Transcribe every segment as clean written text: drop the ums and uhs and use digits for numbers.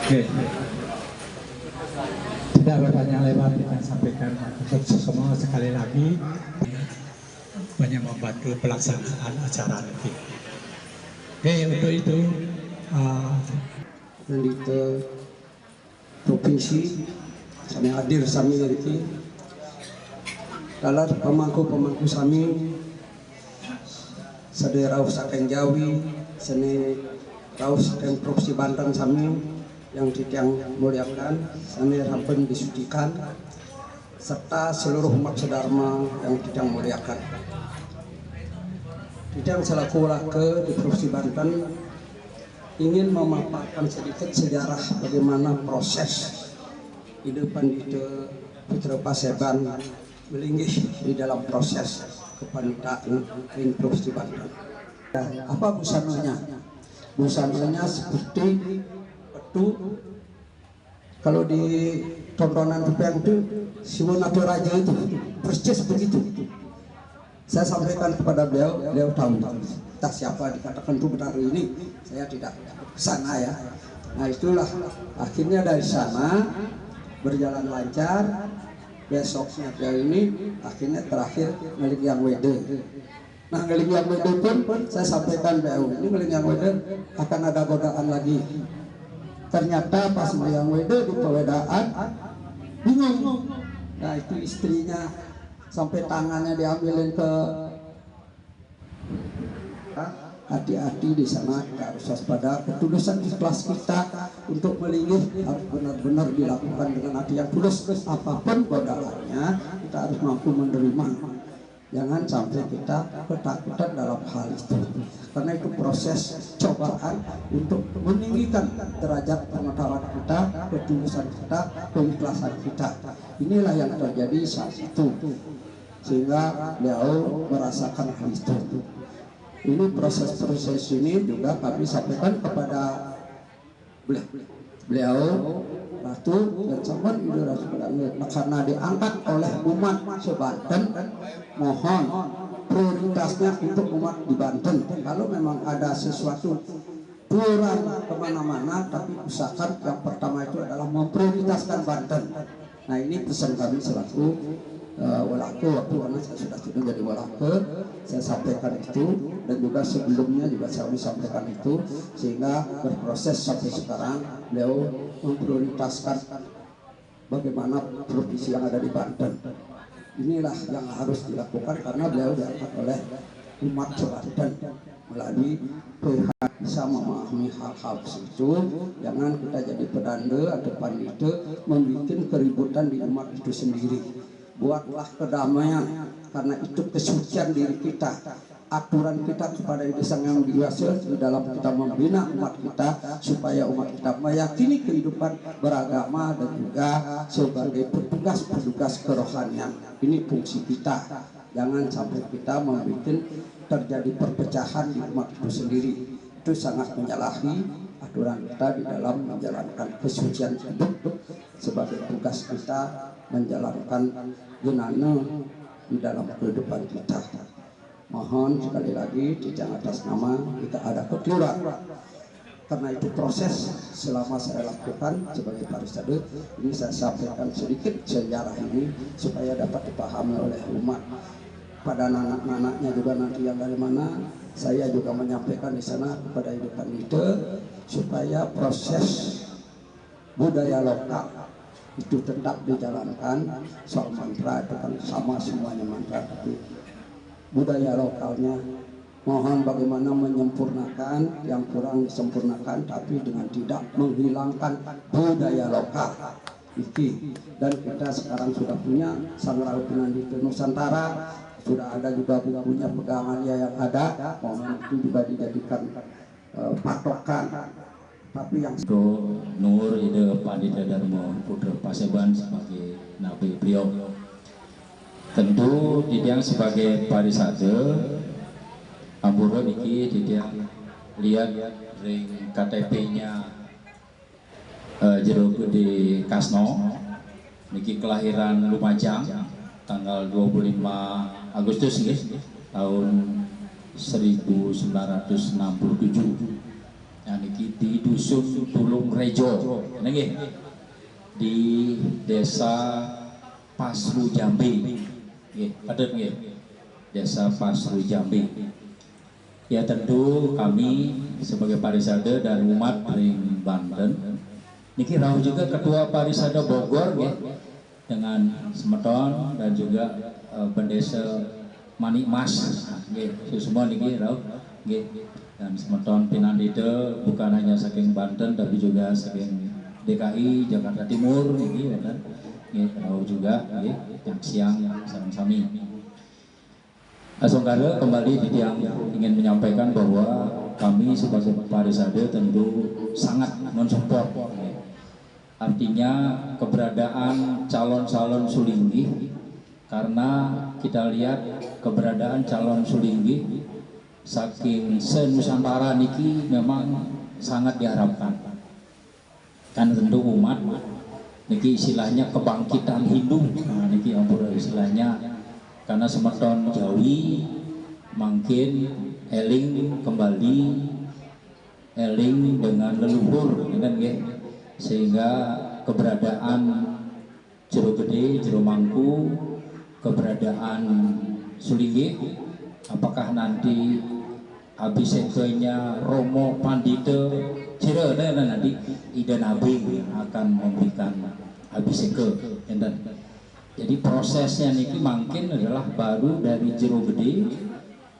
Oke. Tidak berpanjang lebar kita sampaikan untuk semua sekali lagi banyak membantu pelaksanaan acara nanti. Oke, untuk itu Nandita provinsi kami hadir sami nanti dalam pemangku sami sadaya raus akan Jawi seni raus akan provinsi Banten sami yang ditiang muliakan sani rampun disucikan serta seluruh umat sedharma yang ditiang muliakan. Ditiang selaku lake di provinsi Banten ingin memaparkan sedikit sejarah bagaimana proses hidup Pandita Putra Paseban melinggih di dalam proses kepanitaan di provinsi Banten. Apa busananya? Busananya seperti itu kalau di tontonan yang itu Siwon atau Raja itu persis begitu. Saya sampaikan kepada beliau tahu entah siapa dikatakan itu benar ini, saya tidak ke sana ya. Nah itulah akhirnya dari sana berjalan lancar, besoknya beliau ini akhirnya terakhir ngelik yang wede. Nah ngelik yang wede pun saya sampaikan beliau ini ngelik yang wede akan ada godaan lagi. Ternyata pas yang wede di pewedaan bingung. Nah itu istrinya sampai tangannya diambilin ke hati-hati di sana, kita harus waspada. Ketulusan ikhlas kita untuk melinggih harus benar-benar dilakukan dengan hati yang tulus. Apapun godaannya kita harus mampu menerima. Jangan sampai kita ketakutan dalam hal itu, karena itu proses cobaan untuk meninggikan derajat pengetahuan kita, ketulusan kita, keikhlasan kita. Inilah yang terjadi saat itu, sehingga beliau merasakan hal itu. Ini proses-proses ini juga kami sampaikan kepada beliau Ratu dan Saman Ibu Ratu karena diangkat oleh umat sebanten, mohon prioritasnya untuk umat di Banten. Kalau memang ada sesuatu kurang kemana-mana, tapi usahakan yang pertama itu adalah memprioritaskan Banten. Nah ini pesan kami selaku walake, waktu anak saya sudah tidak jadi walake, saya sampaikan itu, dan juga sebelumnya juga saya sampaikan itu, sehingga berproses sampai sekarang beliau memprioritaskan bagaimana provinsi yang ada di Banten. Inilah yang harus dilakukan karena beliau diangkat oleh umat Banten melalui PH bisa memahami hal-hal itu. Jangan kita jadi pedanda atau pandita membuat keributan di umat itu sendiri. Buatlah kedamaian, karena itu kesucian diri kita. Aturan kita kepada Sang Yang Widi di dalam kita membina umat kita supaya umat kita meyakini kehidupan beragama dan juga sebagai petugas kerohanian. Ini fungsi kita. Jangan sampai kita membuat terjadi perpecahan di umat itu sendiri. Itu sangat menyalahi aturan kita di dalam menjalankan kesucian hidup sebagai tugas kita menjalankan jenana di dalam kehidupan kita. Mohon sekali lagi tidak atas nama kita ada kekeliruan, karena itu proses selama saya lakukan sebagai parisade ini saya sampaikan sedikit sejarah ini supaya dapat dipahami oleh umat. Pada anak-anaknya juga nanti yang dari mana saya juga menyampaikan di sana kepada ibu pandita supaya proses budaya lokal itu tetap dijalankan. Soal mantra itu kan sama semuanya mantra, tapi budaya lokalnya mohon bagaimana menyempurnakan yang kurang disempurnakan, tapi dengan tidak menghilangkan budaya lokal iki. Dan kita sekarang sudah punya Sang Raut Nandita Nusantara, sudah ada juga bukunya pegangannya yang ada, mohon itu juga dijadikan patokan. Tapi yang Nur Ide Pandita Dharma Putra Paseban sebagai nabi beliau, tentu dia sebagai parisade Ambura niki dia lihat ring KTP-nya jero di Kasno niki kelahiran Lumajang tanggal 25 Agustus tahun 1967. Nah niki di dusun Tulung Rejo, nggih, di desa Pasru Jambi, nggih, padet nggih, desa Pasru Jambi. Ya tentu kami sebagai Parisade dan umat ring Banten, niki rawuh juga Ketua Parisade Bogor, nggih, dengan semeton dan juga Bendesa Manik Mas, nggih, semua niki rawuh, nggih, dan semeton pinandide bukan hanya saking Banten tapi juga saking DKI Jakarta Timur, niki wonten, nggih, rawuh juga, nggih, yang siang sareng-sami. Saudara, kembali Didiang ingin menyampaikan bahwa kami sebagai Parisade tentu sangat mensupport, artinya keberadaan calon-calon Sulinggih, karena kita lihat keberadaan calon Sulinggih saking se-Nusantara niki memang sangat diharapkan, kan tentu umat niki istilahnya kebangkitan Hindu, nah niki ampun istilahnya, karena semeton Jawi makin eling kembali, eling dengan leluhur, kan nggih, sehingga keberadaan Jero Gede, Jero Mangku, keberadaan Sulinggih, apakah nanti abisekenya Romo Pandite Jero nanti Ida Nabi yang akan memberikan abiseke, enten. Jadi prosesnya niki mungkin adalah baru dari Jero Gede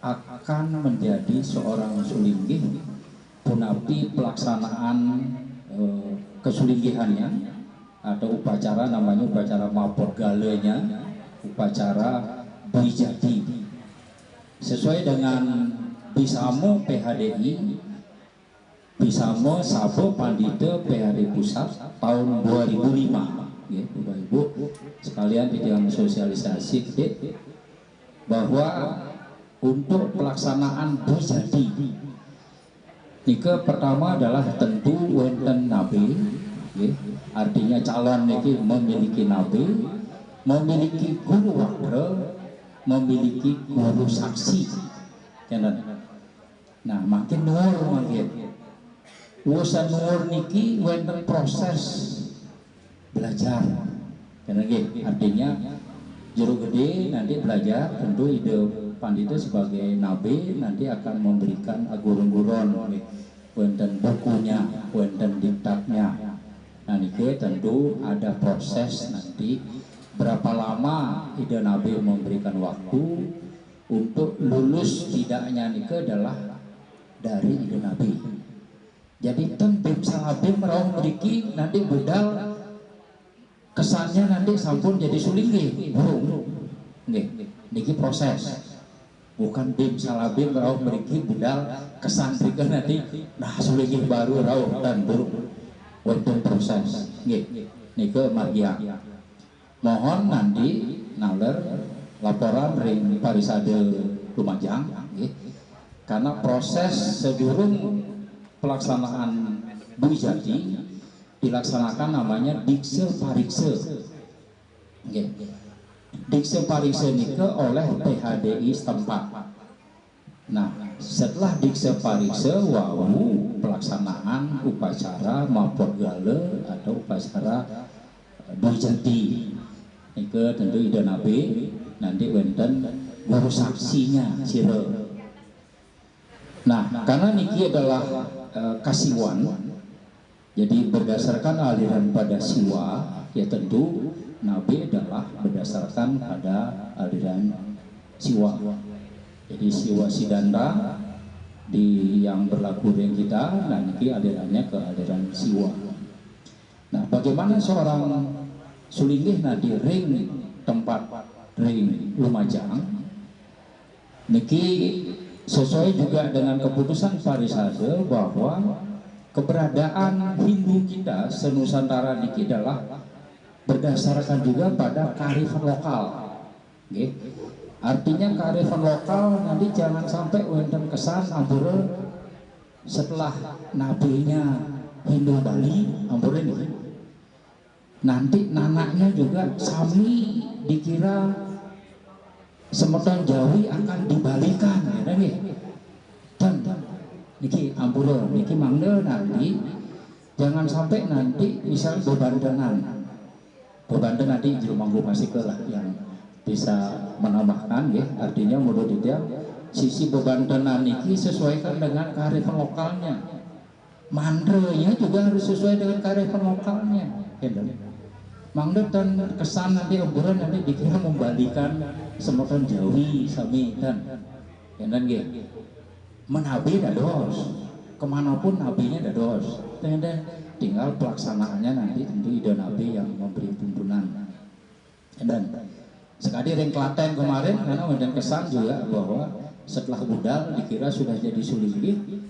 akan menjadi seorang Sulinggih, punapi pelaksanaan kesulinggihannya atau upacara namanya upacara Mapor Galenya, upacara Bijati, sesuai dengan Bisamo PHDI, Bisamo Sabo Pandite PHD Pusat tahun 2005. Ya, Bapak Ibu sekalian di dalam sosialisasi bahwa untuk pelaksanaan Bijati nika pertama adalah tentu wonten nabi, ya, artinya calon niki memiliki nabi, memiliki guru wakil, memiliki guru saksi, nah makin nur makin urusan nur niki wonten proses belajar, karena artinya Jero Gede nanti belajar, tentu ide Pandita sebagai nabi nanti akan memberikan agurun-gurun, wonten bukunya, wonten diktatnya. Nah niki tentu ada proses nanti berapa lama ide nabi memberikan waktu untuk lulus tidaknya niki adalah dari ide nabi. Jadi tembim salabim rawuh mriki nanti budal kesannya nanti sampun jadi Sulinggih, burung, niki proses, bukan bim salabim rawuh mriki budal kesan mriki nanti, nah Sulinggih baru rawuh dan burung, wonten proses, niki margia. Mohon nanti naler laporan ring Parisade Lumajang, karena proses sedurung pelaksanaan Bijati dilaksanakan namanya Dikse Parikse. Dikse Parikse nike oleh PHDI setempat. Nah, setelah Dikse Parikse wau pelaksanaan upacara Mapor Gale atau upacara Bijati. Nike tentu ide nabi nanti wonten guru saksinya sire. Nah, karena niki adalah kasiwan, jadi berdasarkan aliran pada siwa, ya tentu nabi adalah berdasarkan pada aliran siwa. Jadi siwa sidanda di yang berlaku dengan kita, nanti alirannya ke aliran siwa. Nah, bagaimana seorang Sulinggih nadi ring tempat ring Lumajang, niki sesuai juga dengan keputusan Parisade bahwa keberadaan Hindu kita se-Nusantara niki adalah berdasarkan juga pada kearifan lokal. Artinya kearifan lokal nanti jangan sampai wonten kesan ampura setelah nabinya Hindu Bali ampura ini. Nanti nanaknya juga sami dikira semeton Jawi akan dibalikan, dan niki ampura niki mangde nanti jangan sampai nanti misal bebandenan nanti juru manggu masih lah yang bisa menambahkan ya, artinya menurut dia sisi bebandenan niki sesuaikan dengan kearifan lokalnya, mandrenya juga harus sesuai dengan kearifan lokalnya. Mangde dan kesan nanti obrolan nanti dikira membalikan semeton Jawi sami dan nggih menabi dados kemanapun nabinya dados dan tinggal pelaksanaannya nanti tentu ide nabi yang memberi tuntunan. Dan sekali ring Klaten kemarin karena dan kesan juga bahwa setelah budal dikira sudah jadi sulinggi,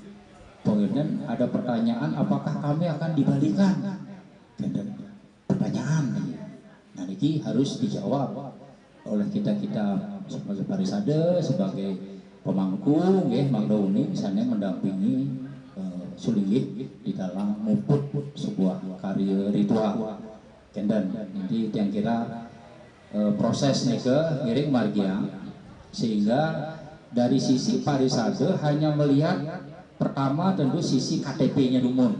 kemudian ada pertanyaan apakah kami akan dibalikan. Pertanyaan nah ini harus dijawab oleh kita sebagai parisade, sebagai pemangku mangda uni misalnya mendampingi sulingih di dalam muput sebuah karya ritual dan nanti yang kira proses nike ngiring margia sehingga dari sisi parisade hanya melihat pertama tentu sisi KTP-nya dumun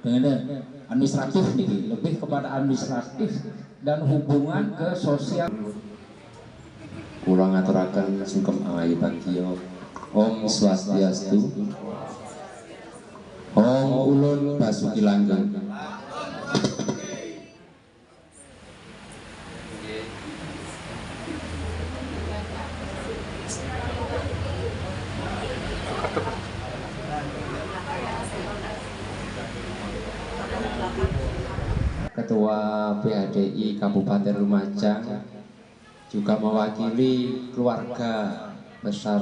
dengan administratif nih, lebih kepada administratif dan hubungan ke sosial. Kurang aturaken sungkem ayu bagio. Om Swastiastu. Om ulun basuki langgeng. Ketua PHDI Kabupaten Lumajang juga mewakili keluarga besar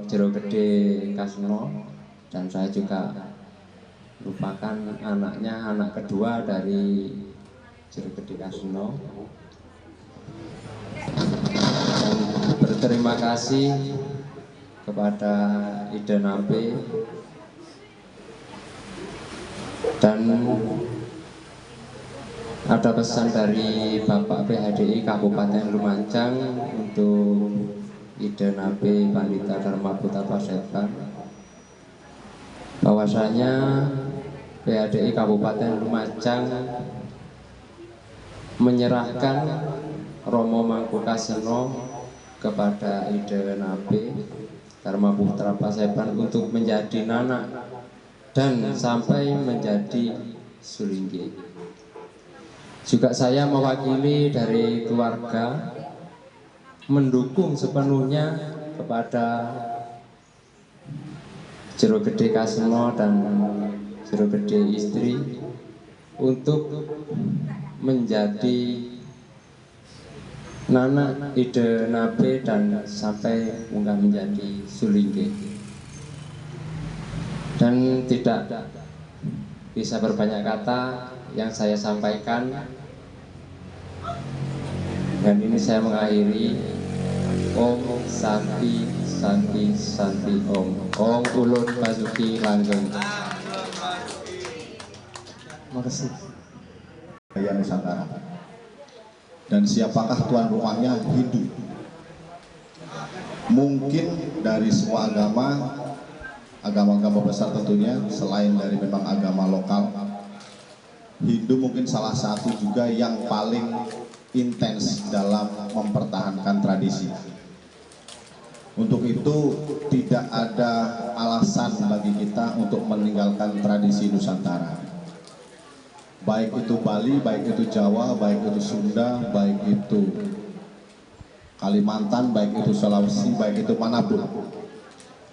Jero Gede Kasno, dan saya juga merupakan anak kedua dari Jero Gede Kasno. Dan berterima kasih kepada Ide Nape dan ada pesan dari Bapak PHDI Kabupaten Lumajang untuk Ide Nape Pandita Dharma Putra Paseban, bahwasanya PHDI Kabupaten Lumajang menyerahkan Romo Mangkukaseno kepada Ide Nape Dharma Putra Paseban untuk menjadi nanak dan sampai menjadi sulinggi. Juga saya mewakili dari keluarga mendukung sepenuhnya kepada Jero Gede Kasno dan Jero Gede istri untuk menjadi nanak Ide Nape dan sampai munggah menjadi sulingge. Dan tidak bisa berbanyak kata yang saya sampaikan, dan ini saya mengakhiri. Om Santi Santi Santi Om. Om ulun basuki langgeng. Makasih. Budaya Nusantara. Dan siapakah tuan rumahnya? Hindu. Mungkin dari semua agama besar tentunya, selain dari memang agama lokal, Hindu mungkin salah satu juga yang paling intens dalam mempertahankan tradisi. Untuk itu tidak ada alasan bagi kita untuk meninggalkan tradisi Nusantara. Baik itu Bali, baik itu Jawa, baik itu Sunda, baik itu Kalimantan, baik itu Sulawesi, baik itu manapun.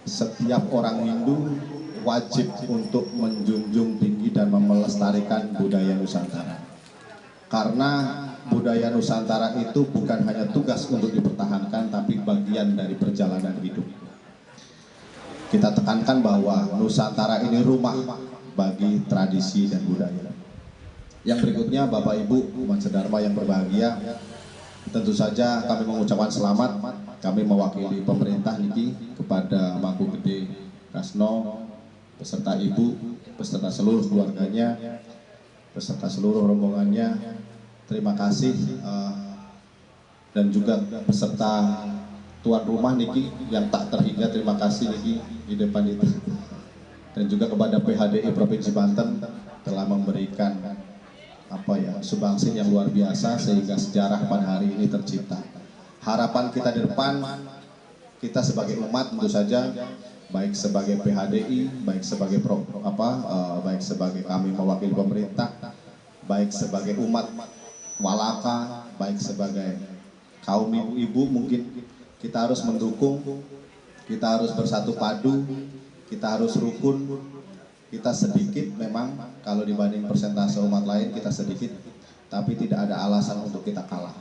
Setiap orang Hindu wajib untuk menjunjung tinggi dan melestarikan budaya Nusantara. Karena budaya Nusantara itu bukan hanya tugas untuk dipertahankan, tapi bagian dari perjalanan hidup. Kita tekankan bahwa Nusantara ini rumah bagi tradisi dan budaya. Yang berikutnya, Bapak Ibu umat sedharma yang berbahagia, tentu saja kami mengucapkan selamat. Kami mewakili pemerintah niki kepada Mangku Gede Kasno, beserta ibu, beserta seluruh keluarganya, beserta seluruh rombongannya. Terima kasih, dan juga beserta tuan rumah niki yang tak terhingga. Terima kasih niki di depan itu. dan juga kepada PHDI Provinsi Banten telah memberikan sumbangsi yang luar biasa sehingga sejarah pada hari ini tercipta. Harapan kita di depan, kita sebagai umat tentu saja, baik sebagai PHDI, baik sebagai baik sebagai kami mewakili pemerintah, baik sebagai umat Walaka, baik sebagai kaum ibu-ibu, mungkin kita harus mendukung, kita harus bersatu padu, kita harus rukun. Kita sedikit memang kalau dibanding persentase umat lain kita sedikit, tapi tidak ada alasan untuk kita kalah.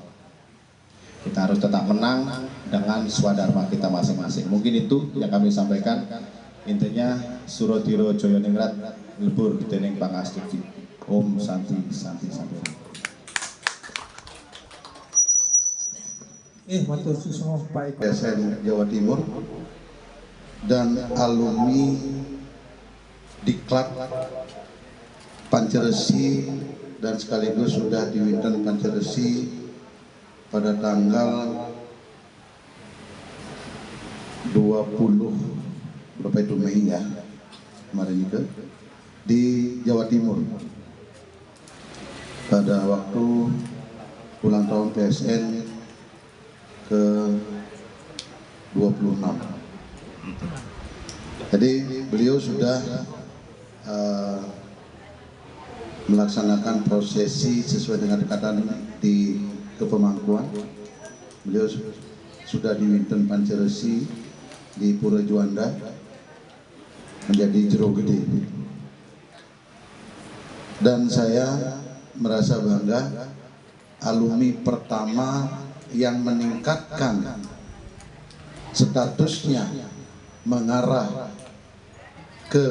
Kita harus tetap menang dengan swadharma kita masing-masing. Mungkin itu yang kami sampaikan. Intinya Surodiro Joyoningrat lebur dening pangastuti. Om Santi Santi Santi. Matur susun Pak Eko. PSN Jawa Timur dan alumni Diklat Panceresi dan sekaligus sudah di Winten Panceresi pada tanggal 20 berapa itu Mei ya kemarin itu di Jawa Timur pada waktu ulang tahun PSN ke 26. Jadi beliau sudah melaksanakan prosesi sesuai dengan dekatan di kepemangkuan. Beliau sudah di Winten Panceresi di Pura Juanda menjadi jero gede. Dan saya merasa bangga alumni pertama yang meningkatkan statusnya mengarah ke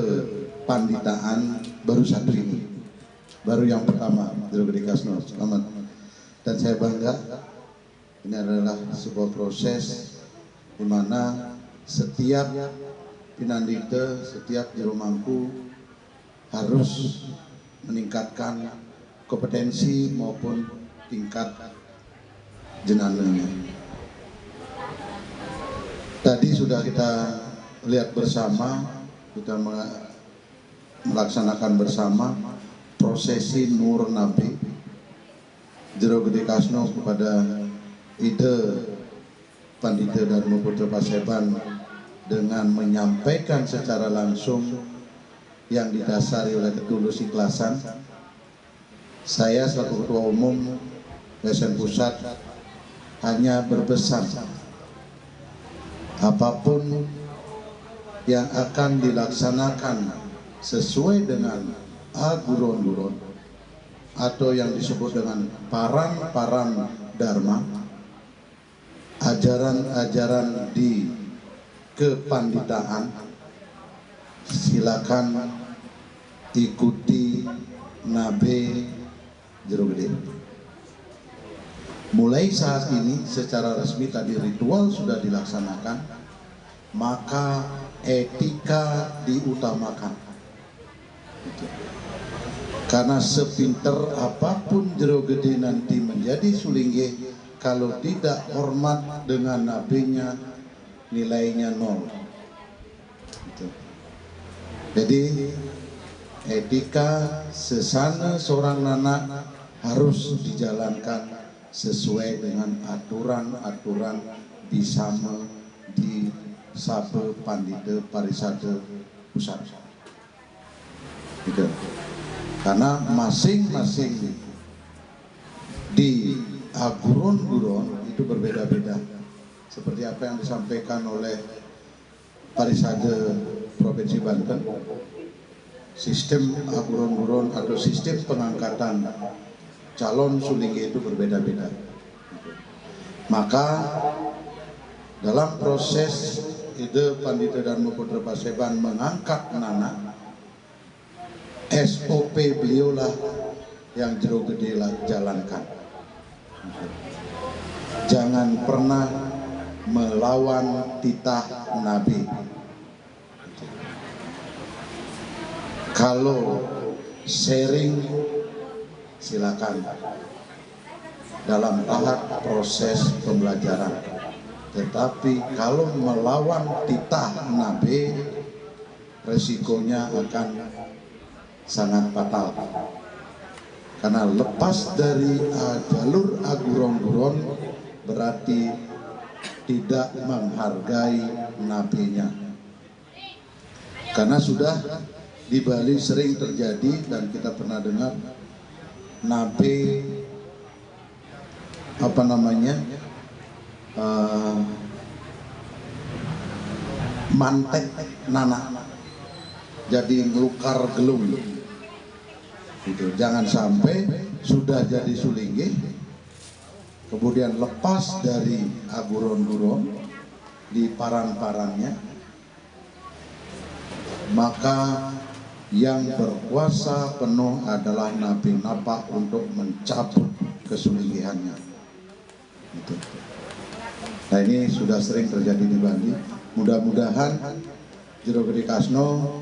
panditaan baru satu ini, baru yang pertama Jero Gede Kasno. Selamat. Dan saya bangga, ini adalah sebuah proses di mana setiap pinandite, setiap jero mangku harus meningkatkan kompetensi maupun tingkat jenananya. Tadi sudah kita lihat bersama, kita melaksanakan bersama prosesi Nur Nabi Jero Gede Kasno kepada ide Pandita Dharma Putra Paseban dengan menyampaikan secara langsung yang didasari oleh ketulus ikhlasan. Saya selaku Ketua Umum PSN Pusat hanya berpesan apapun yang akan dilaksanakan sesuai dengan aguron-guron atau yang disebut dengan parang-parang dharma, ajaran-ajaran di kepanditaan, silakan ikuti Nabe Jero Gede. Mulai saat ini secara resmi tadi ritual sudah dilaksanakan, maka etika diutamakan. Karena sepinter apapun Jero Gede nanti menjadi sulingge, kalau tidak hormat dengan nabinya, nilainya nol. Jadi etika sesana seorang anak harus dijalankan sesuai dengan aturan-aturan bisama di Sabe Pandita Parisade Pusat. Gitu. Karena masing-masing di aguron-guron itu berbeda-beda. Seperti apa yang disampaikan oleh Parisade Provinsi Banten, sistem aguron-guron atau sistem pengangkatan calon sulingge itu berbeda-beda. Maka dalam proses ide Pandita Dharma Putra Paseban mengangkat anak, SOP beliaulah yang Jero Gede jalankan. Jangan pernah melawan titah Nabi. Kalau sharing silakan dalam tahap proses pembelajaran, tetapi kalau melawan titah Nabi resikonya akan sangat fatal. Karena lepas dari jalur Aguron-Guron berarti tidak menghargai nabinya. Karena sudah di Bali sering terjadi dan kita pernah dengar nabi mantek nana jadi ngelukar gelung gitu. Jangan sampai sudah jadi sulingih kemudian lepas dari Aguron-Guron di parang-parangnya, maka yang berkuasa penuh adalah Nabi Napak untuk mencabut kesuligihannya. Gitu. Nah ini sudah sering terjadi di Bali. Mudah-mudahan Jero Gede Kasno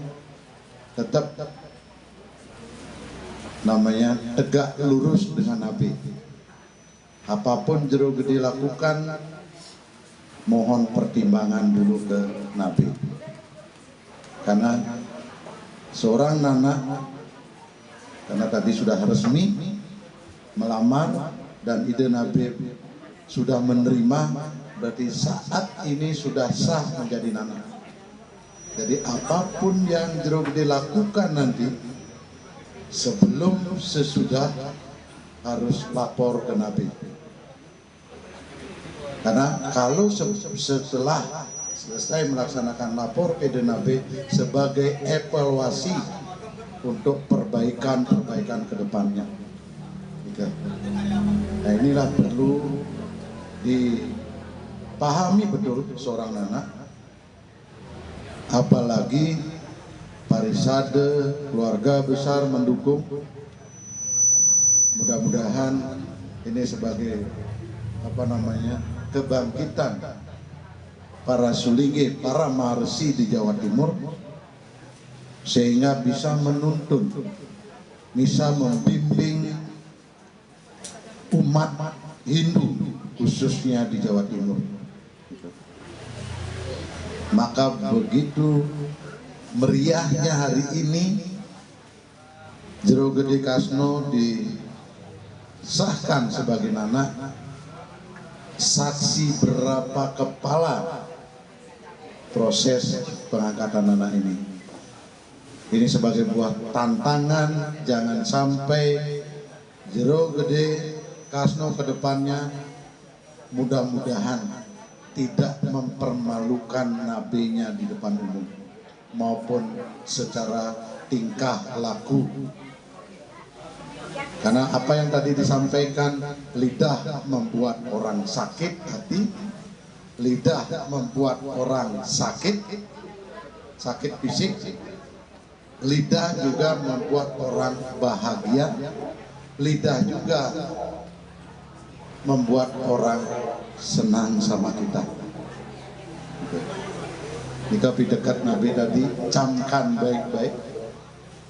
tetap tegak lurus dengan Nabi. Apapun Jero Gede lakukan, mohon pertimbangan dulu ke Nabi. Karena seorang nana, karena tadi sudah resmi melamar dan ide Nabi sudah menerima, berarti saat ini sudah sah menjadi nana. Jadi apapun yang Jero Gede lakukan nanti, sebelum sesudah harus lapor ke Nabi. Karena kalau setelah selesai melaksanakan lapor ke Nabi sebagai evaluasi untuk perbaikan ke depannya. Nah inilah perlu dipahami betul seorang anak, apalagi Parisade keluarga besar mendukung. Mudah-mudahan ini sebagai kebangkitan para sulingih, para maharsi di Jawa Timur, sehingga bisa menuntun, bisa membimbing umat Hindu khususnya di Jawa Timur. Maka begitu meriahnya hari ini Jero Gede Kasno disahkan sebagai nana, saksi berapa kepala proses pengangkatan anak ini. Ini sebagai buah tantangan, jangan sampai Jero Gede Kasno ke depannya mudah-mudahan tidak mempermalukan nabinya di depan umum maupun secara tingkah laku. Karena apa yang tadi disampaikan, lidah membuat orang sakit hati, lidah membuat orang sakit fisik, lidah juga membuat orang bahagia, lidah juga membuat orang senang sama kita. Jika dekat Nabi tadi, camkan baik-baik,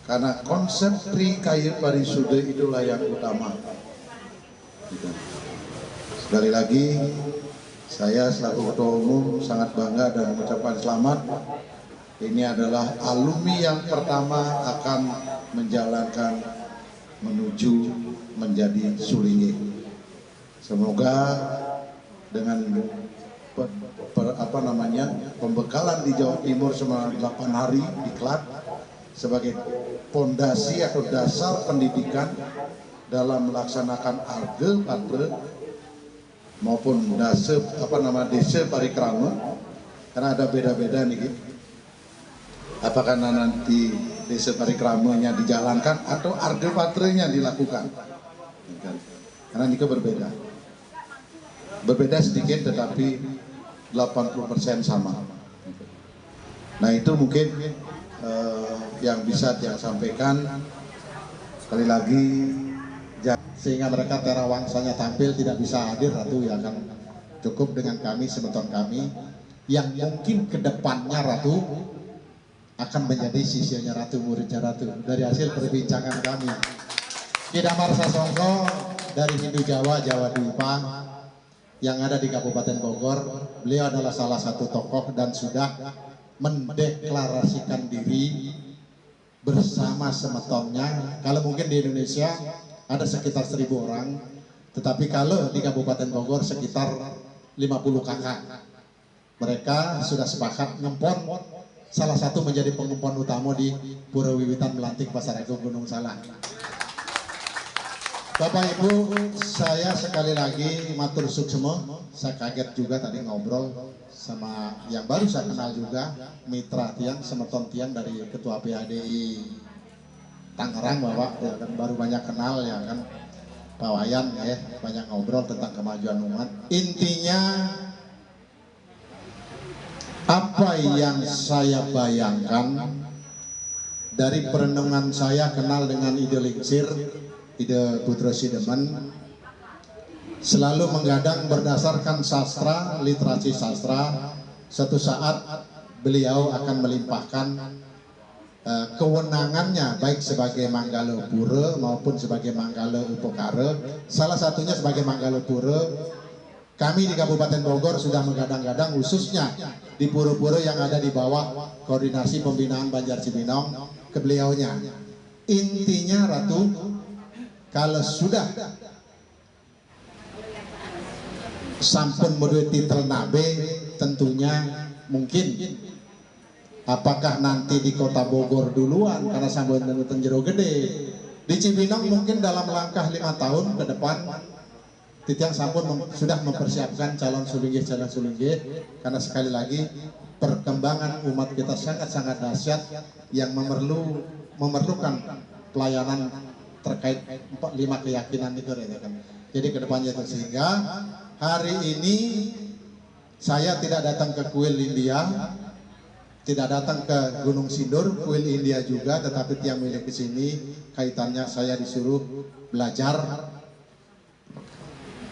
karena konsep Tri Kayu Parisude itulah yang utama. Sekali lagi, saya selaku Ketua Umum sangat bangga dan mengucapkan selamat. Ini adalah alumni yang pertama akan menjalankan menuju menjadi sulingih. Semoga dengan pembekalan di Jawa Timur selama 8 hari diklat sebagai pondasi atau dasar pendidikan dalam melaksanakan arge patre maupun desa parikrama, karena ada beda-beda nih gitu. Apakah nanti desa parikramanya dijalankan atau arge patrenya dilakukan, karena ini berbeda sedikit tetapi 80% sama. Nah itu mungkin yang bisa dia sampaikan. Sekali lagi, sehingga mereka terawangsanya tampil tidak bisa hadir, Ratu ya kan cukup dengan kami sebeton kami yang mungkin kedepannya Ratu akan menjadi sisanya Ratu, muridnya Ratu. Dari hasil perbincangan kami, Kidamar Sasongko dari Hindu Jawa Dwipa yang ada di Kabupaten Bogor, beliau adalah salah satu tokoh dan sudah mendeklarasikan diri bersama semetonnya. Kalau mungkin di Indonesia ada sekitar 1.000 orang, tetapi kalau di Kabupaten Bogor sekitar 50 kakak. Mereka sudah sepakat ngempon salah satu menjadi pengempon utama di Pura Wiwitan Melantik Pasaragung Gunung Salak. Bapak Ibu, saya sekali lagi matur suksema. Saya kaget juga tadi ngobrol sama yang baru saya kenal juga, mitra tiang, semeton tiang dari Ketua PHDI Tangerang, Bapak, ya kan baru banyak kenal ya kan, Pak Wayan ya, banyak ngobrol tentang kemajuan umat. Intinya apa yang saya bayangkan dari perenungan saya kenal dengan ide Lingsir, ide Putra Sidemen, selalu menggadang berdasarkan sastra, literasi sastra. Suatu saat beliau akan melimpahkan kewenangannya baik sebagai Manggala Pura maupun sebagai Manggala Upakara. Salah satunya sebagai Manggala Pura. Kami di Kabupaten Bogor sudah menggadang-gadang khususnya di pura-pura yang ada di bawah koordinasi pembinaan Banjar Cibinong ke beliaunya. Intinya Ratu, kalau sudah sampun menduwe titel nabe, tentunya mungkin apakah nanti di kota Bogor duluan karena sampun nenten jero gede. Di Cibinong mungkin dalam langkah 5 tahun ke depan Titiang sampun sudah mempersiapkan calon sulinggih karena sekali lagi perkembangan umat kita sangat-sangat dahsyat yang memerlukan pelayanan terkait 5 keyakinan itu ya kan. Jadi kedepannya itu, sehingga hari ini saya tidak datang ke Kuil India, tidak datang ke Gunung Sindur, Kuil India juga, tetapi tiang milik ke sini kaitannya saya disuruh belajar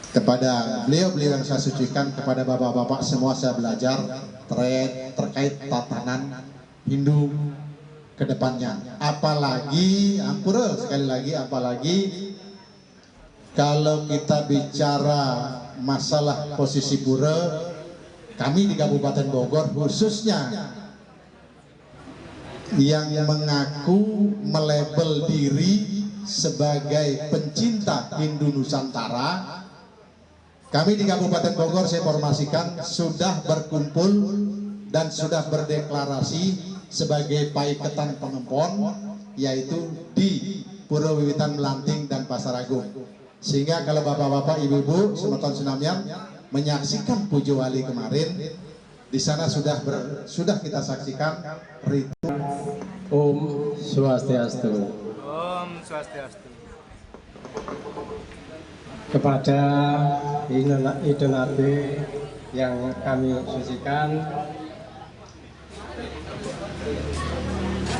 kepada beliau-beliau yang saya sucikan, kepada bapak-bapak semua saya belajar terkait tatanan Hindu ke depannya. Apalagi ampura, sekali lagi apalagi kalau kita bicara masalah posisi pura, kami di Kabupaten Bogor khususnya yang mengaku melabel diri sebagai pencinta Hindu Nusantara, kami di Kabupaten Bogor saya informasikan sudah berkumpul dan sudah berdeklarasi sebagai paiketan pengempon, yaitu di Pura Wiwitan Melanting dan Pasaragung. Sehingga kalau bapak-bapak, ibu-ibu, semeton Sinamyan menyaksikan Pujo Wali kemarin, di sana sudah kita saksikan ritual. Om Swastiastu. Om Swastiastu. Kepada Ide Nabi yang kami sucikan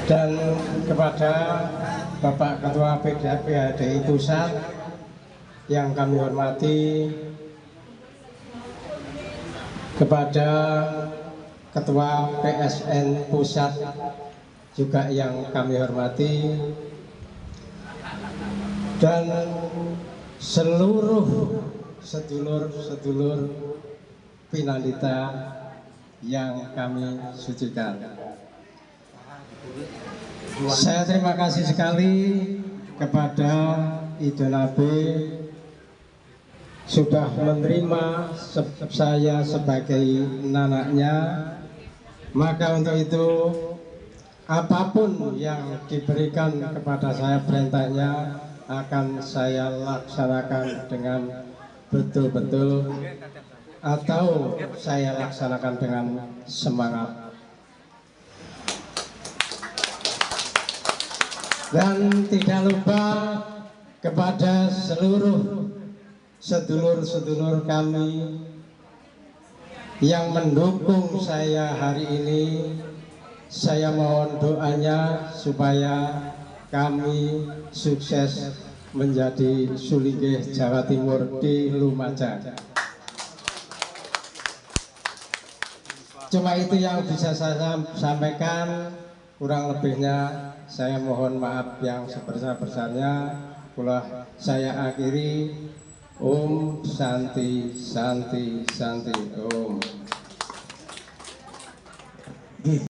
dan kepada Bapak Ketua PHDI Pusat yang kami hormati, kepada Ketua PSN Pusat juga yang kami hormati, dan seluruh sedulur-sedulur Pinalita yang kami sucikan. Saya terima kasih sekali kepada Ide Nabi sudah menerima saya sebagai anaknya. Maka untuk itu apapun yang diberikan kepada saya perintahnya akan saya laksanakan dengan betul-betul, atau saya laksanakan dengan semangat. Dan tidak lupa kepada seluruh sedulur-sedulur kami yang mendukung saya hari ini, saya mohon doanya supaya kami sukses menjadi Sulinggih Jawa Timur di Lumajang. Cuma itu yang bisa saya sampaikan, kurang lebihnya saya mohon maaf yang sebesar-besarnya. Saya akhiri. Om Santi Santi Santi Om.